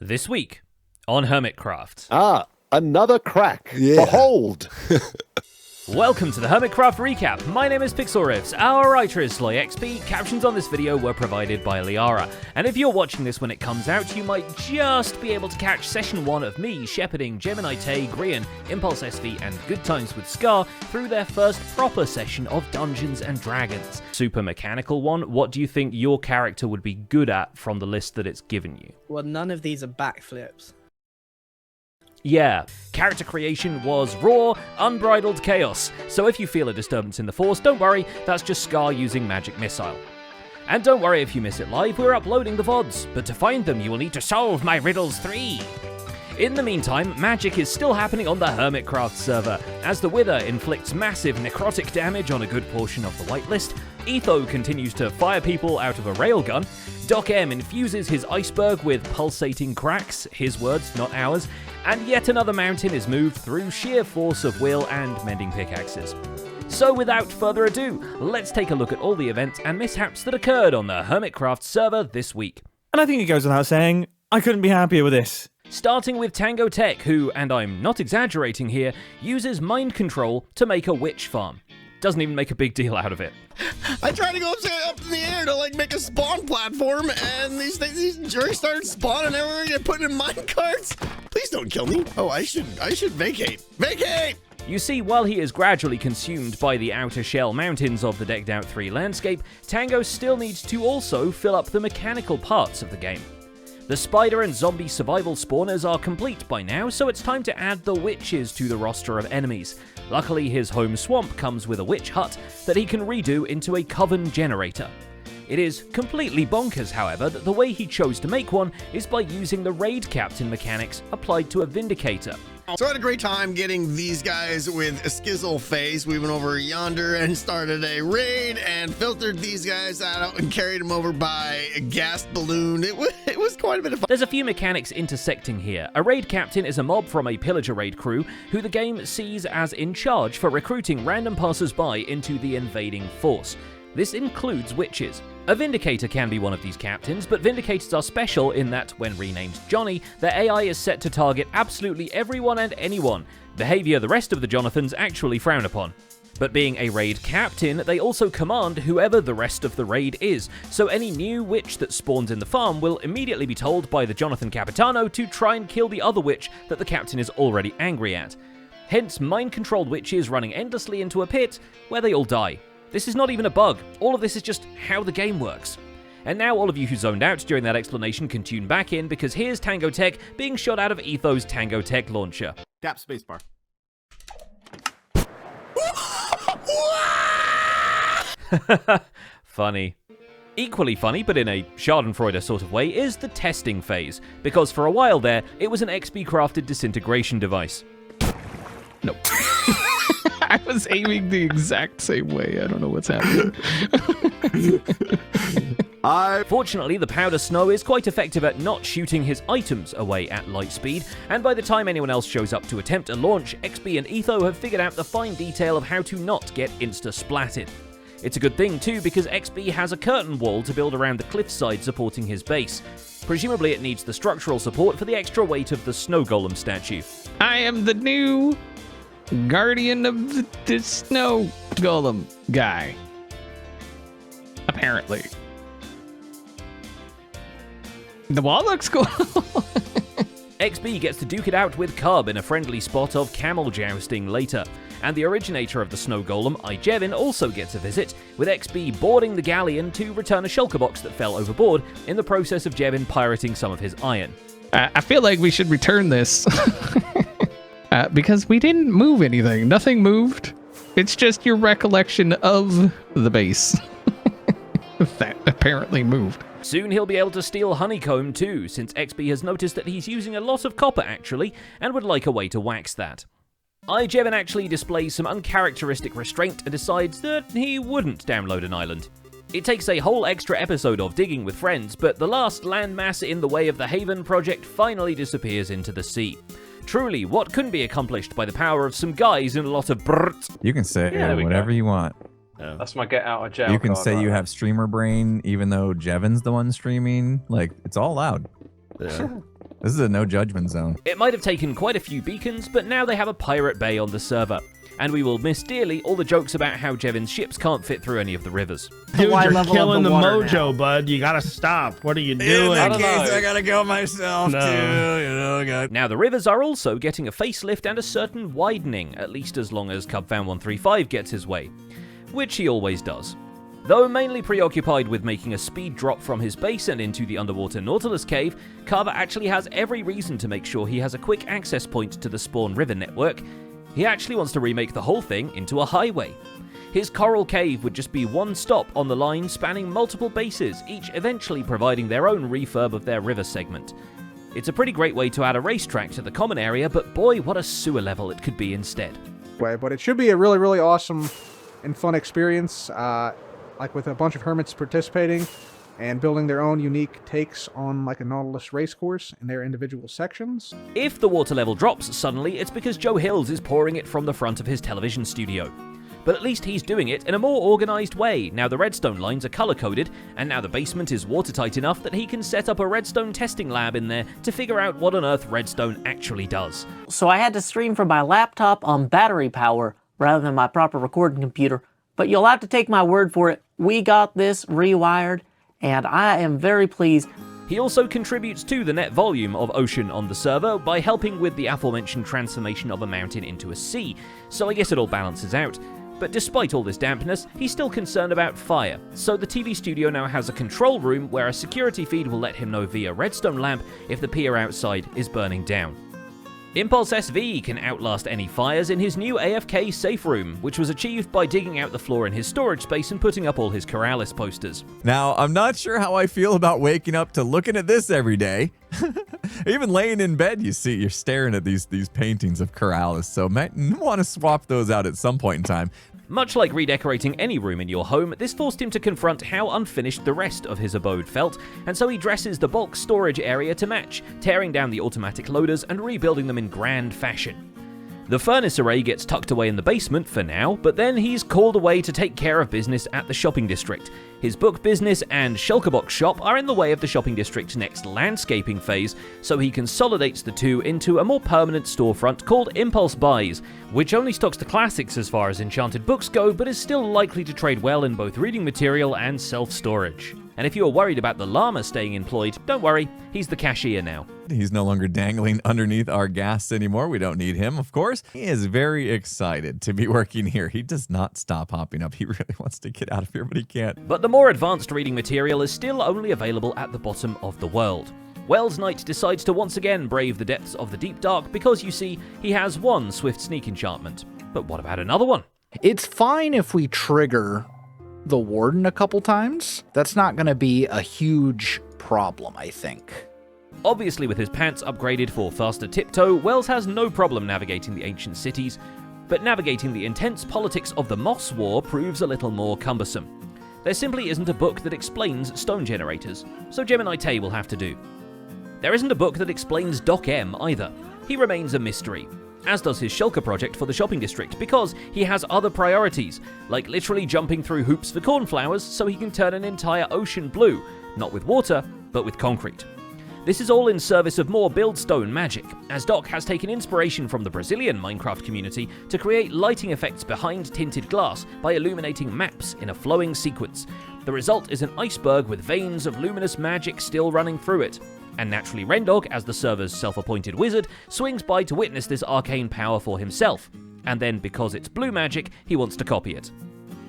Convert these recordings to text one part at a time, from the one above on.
This week on Hermitcraft. Ah, another crack. Yeah. Behold. Welcome to the Hermitcraft recap. My name is Pixel Riffs. Our writer is SloyXP. Captions on this video were provided by Liara. And if you're watching this when it comes out, you might just be able to catch session 1 of me shepherding Gemini Tay, Grian, Impulse SV, and Good Times with Scar through their first proper session of Dungeons and Dragons. Super mechanical one. What do you think your character would be good at from the list that it's given you? Well, none of these are backflips. Yeah, character creation was raw, unbridled chaos, so if you feel a disturbance in the Force, don't worry, that's just Scar using Magic Missile. And don't worry if you miss it live, we're uploading the VODs, but to find them you will need to solve my riddles 3. In the meantime, magic is still happening on the Hermitcraft server, as the Wither inflicts massive necrotic damage on a good portion of the whitelist, Etho continues to fire people out of a railgun, Doc M infuses his iceberg with pulsating cracks, his words, not ours, and yet another mountain is moved through sheer force of will and mending pickaxes. So without further ado, let's take a look at all the events and mishaps that occurred on the Hermitcraft server this week. And I think it goes without saying, I couldn't be happier with this. Starting with Tango Tech, who, and I'm not exaggerating here, uses mind control to make a witch farm. Doesn't even make a big deal out of it. I tried to go up in the air to like make a spawn platform, and these jerks started spawning everywhere and putting in mine carts. Please don't kill me. Oh, I should vacate. Vacate! You see, while he is gradually consumed by the outer shell mountains of the Decked Out 3 landscape, Tango still needs to also fill up the mechanical parts of the game. The spider and zombie survival spawners are complete by now, so it's time to add the witches to the roster of enemies. Luckily, his home swamp comes with a witch hut that he can redo into a coven generator. It is completely bonkers, however, that the way he chose to make one is by using the raid captain mechanics applied to a Vindicator. So I had a great time getting these guys with a skizzle face. We went over yonder and started a raid and filtered these guys out and carried them over by a gas balloon. It was quite a bit of fun. There's a few mechanics intersecting here. A raid captain is a mob from a pillager raid crew who the game sees as in charge for recruiting random passers-by into the invading force. This includes witches. A Vindicator can be one of these captains, but Vindicators are special in that, when renamed Johnny, their AI is set to target absolutely everyone and anyone, behavior the rest of the Jonathans actually frown upon. But being a raid captain, they also command whoever the rest of the raid is, so any new witch that spawns in the farm will immediately be told by the Jonathan Capitano to try and kill the other witch that the captain is already angry at. Hence, mind-controlled witches running endlessly into a pit where they all die. This is not even a bug, all of this is just how the game works. And now all of you who zoned out during that explanation can tune back in, because here's Tango Tech being shot out of Etho's Tango Tech launcher. Tap spacebar. Funny. Equally funny, but in a Schadenfreude sort of way, is the testing phase, because for a while there, it was an XP-crafted disintegration device. Nope. I was aiming the exact same way. I don't know what's happening. Fortunately, the powder snow is quite effective at not shooting his items away at light speed, and by the time anyone else shows up to attempt a launch, XP and Etho have figured out the fine detail of how to not get insta-splatted. It's a good thing too, because XP has a curtain wall to build around the cliffside supporting his base. Presumably it needs the structural support for the extra weight of the snow golem statue. I am the new guardian of the snow golem guy. Apparently. The wall looks cool. XP gets to duke it out with Cub in a friendly spot of camel jousting later, and the originator of the snow golem, Jevin, also gets a visit, with XP boarding the galleon to return a shulker box that fell overboard in the process of Jevin pirating some of his iron. I feel like we should return this. Because we didn't move anything. Nothing moved. It's just your recollection of the base that apparently moved. Soon he'll be able to steal honeycomb too, since XP has noticed that he's using a lot of copper actually, and would like a way to wax that. Jevin actually displays some uncharacteristic restraint and decides that he wouldn't download an island. It takes a whole extra episode of digging with friends, but the last landmass in the way of the Haven project finally disappears into the sea. Truly, what couldn't be accomplished by the power of some guys in a lot of brrrt. You can say whatever you want. That's my get out of jail You can card, say right you there. have streamer brain, even though Jevin's the one streaming. Like, it's all loud. Yeah. This is a no judgment zone. It might have taken quite a few beacons, but now they have a pirate bay on the server. And we will miss dearly all the jokes about how Jevin's ships can't fit through any of the rivers. Dude, you're killing the mojo, bud. You gotta stop. What are you doing? In that case, I gotta go myself, too. Now, the rivers are also getting a facelift and a certain widening, at least as long as CubFan135 gets his way. Which he always does. Though mainly preoccupied with making a speed drop from his base and into the underwater Nautilus cave, Cub actually has every reason to make sure he has a quick access point to the Spawn River network. He actually wants to remake the whole thing into a highway. His coral cave would just be one stop on the line spanning multiple bases, each eventually providing their own refurb of their river segment. It's a pretty great way to add a racetrack to the common area, but boy, what a sewer level it could be instead. But it should be a really, really awesome and fun experience, like with a bunch of hermits participating and building their own unique takes on like a Nautilus race course in their individual sections. If the water level drops suddenly, it's because Joe Hills is pouring it from the front of his television studio. But at least he's doing it in a more organised way. Now the redstone lines are colour-coded, and now the basement is watertight enough that he can set up a redstone testing lab in there to figure out what on earth redstone actually does. So I had to stream from my laptop on battery power rather than my proper recording computer. But you'll have to take my word for it. We got this rewired, and I am very pleased. He also contributes to the net volume of ocean on the server by helping with the aforementioned transformation of a mountain into a sea, so I guess it all balances out. But despite all this dampness, he's still concerned about fire, so the TV studio now has a control room where a security feed will let him know via redstone lamp if the pier outside is burning down. Impulse SV can outlast any fires in his new AFK safe room, which was achieved by digging out the floor in his storage space and putting up all his Corrales posters. Now, I'm not sure how I feel about waking up to looking at this every day. Even laying in bed, you're staring at these paintings of Corrales, so might want to swap those out at some point in time. Much like redecorating any room in your home, this forced him to confront how unfinished the rest of his abode felt, and so he dresses the bulk storage area to match, tearing down the automatic loaders and rebuilding them in grand fashion. The furnace array gets tucked away in the basement for now, but then he's called away to take care of business at the shopping district. His book business and shulkerbox shop are in the way of the shopping district's next landscaping phase, so he consolidates the two into a more permanent storefront called Impulse Buys, which only stocks the classics as far as enchanted books go, but is still likely to trade well in both reading material and self-storage. And if you are worried about the llama staying employed, don't worry, he's the cashier now. He's no longer dangling underneath our gas anymore. We don't need him, of course. He is very excited to be working here. He does not stop hopping up. He really wants to get out of here, but he can't. But the more advanced reading material is still only available at the bottom of the world. Wells Knight decides to once again brave the depths of the deep dark because, you see, he has one swift sneak enchantment. But what about another one? It's fine if we trigger the warden a couple times. That's not going to be a huge problem, I think. Obviously, with his pants upgraded for faster tiptoe, Wells has no problem navigating the ancient cities, but navigating the intense politics of the Moss War proves a little more cumbersome. There simply isn't a book that explains stone generators, so Gemini Tay will have to do. There isn't a book that explains Doc M either. He remains a mystery, as does his shulker project for the shopping district, because he has other priorities, like literally jumping through hoops for cornflowers so he can turn an entire ocean blue, not with water, but with concrete. This is all in service of more buildstone magic, as Doc has taken inspiration from the Brazilian Minecraft community to create lighting effects behind tinted glass by illuminating maps in a flowing sequence. The result is an iceberg with veins of luminous magic still running through it. And naturally Rendog, as the server's self-appointed wizard, swings by to witness this arcane power for himself. And then, because it's blue magic, he wants to copy it.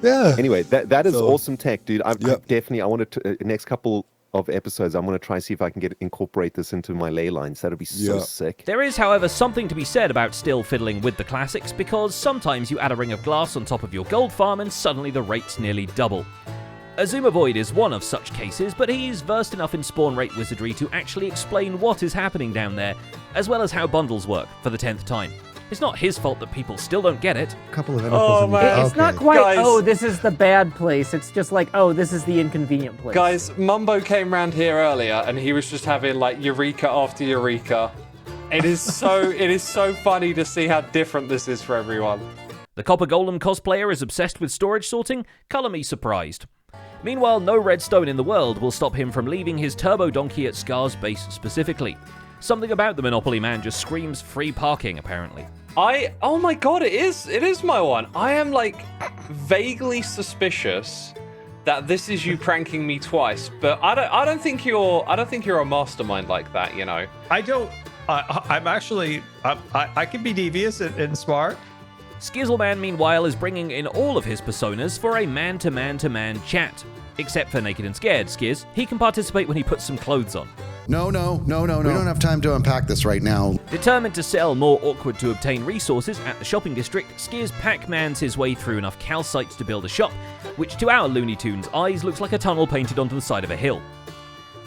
Yeah. Anyway, that is awesome tech, dude. I wanted to, next couple of episodes, I'm going to try and see if I can incorporate this into my ley lines. That'll be so sick. There is, however, something to be said about still fiddling with the classics, because sometimes you add a ring of glass on top of your gold farm and suddenly the rates nearly double. Azuma Void is one of such cases, but he's versed enough in spawn rate wizardry to actually explain what is happening down there, as well as how bundles work for the 10th time. It's not his fault that people still don't get it. A couple of It's not quite, oh, this is the bad place. It's just like, oh, this is the inconvenient place. Guys, Mumbo came round here earlier and he was just having like Eureka after Eureka. It is so funny to see how different this is for everyone. The Copper Golem cosplayer is obsessed with storage sorting? Colour me surprised. Meanwhile, no redstone in the world will stop him from leaving his turbo donkey at Scar's base specifically. Something about the Monopoly Man just screams free parking, apparently. Oh my god, it is my one. I am like vaguely suspicious that this is you pranking me twice, but I don't think you're a mastermind like that, you know. I'm actually I can be devious and smart. Skizzleman, meanwhile, is bringing in all of his personas for a man-to-man-to-man chat. Except for Naked and Scared Skizz, he can participate when he puts some clothes on. No. We don't have time to unpack this right now. Determined to sell more awkward to obtain resources at the shopping district, Skizz Pac-Mans his way through enough calcites to build a shop, which to our Looney Tunes eyes looks like a tunnel painted onto the side of a hill.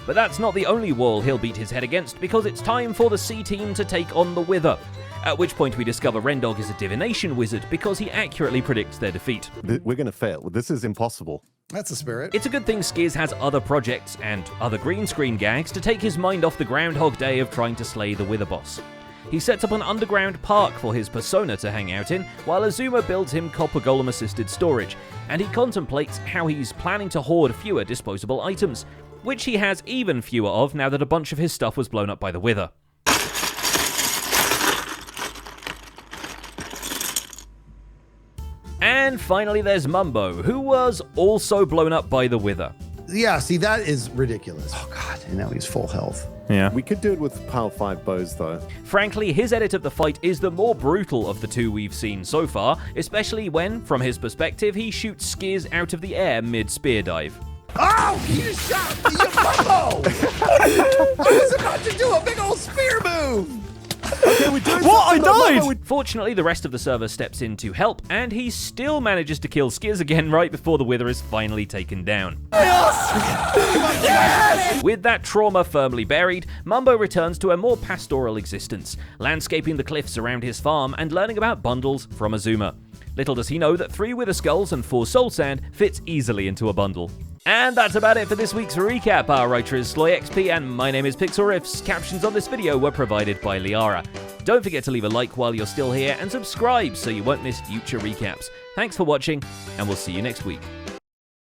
But that's not the only wall he'll beat his head against, because it's time for the C-Team to take on the Wither. At which point we discover Rendog is a divination wizard because he accurately predicts their defeat. We're going to fail. This is impossible. That's the spirit. It's a good thing Skizz has other projects and other green screen gags to take his mind off the Groundhog Day of trying to slay the Wither boss. He sets up an underground park for his persona to hang out in, while Azuma builds him copper golem assisted storage, and he contemplates how he's planning to hoard fewer disposable items, which he has even fewer of now that a bunch of his stuff was blown up by the Wither. And finally there's Mumbo, who was also blown up by the Wither. Yeah, see, that is ridiculous. Oh god, and now he's full health. Yeah. We could do it with Power 5 bows, though. Frankly, his edit of the fight is the more brutal of the two we've seen so far, especially when, from his perspective, he shoots Skizz out of the air mid-spear dive. Oh, he just shot me, you Mumbo! I was about to do a big old spear move! Okay, we're doing what? I died! Fortunately, the rest of the server steps in to help, and he still manages to kill Skizz again right before the Wither is finally taken down. Yes! With that trauma firmly buried, Mumbo returns to a more pastoral existence, landscaping the cliffs around his farm and learning about bundles from Azuma. Little does he know that 3 Wither Skulls and 4 Soul Sand fits easily into a bundle. And that's about it for this week's recap. Our writer is SloyXP and my name is Pixel Riffs. Captions on this video were provided by Liara. Don't forget to leave a like while you're still here and subscribe so you won't miss future recaps. Thanks for watching, and we'll see you next week.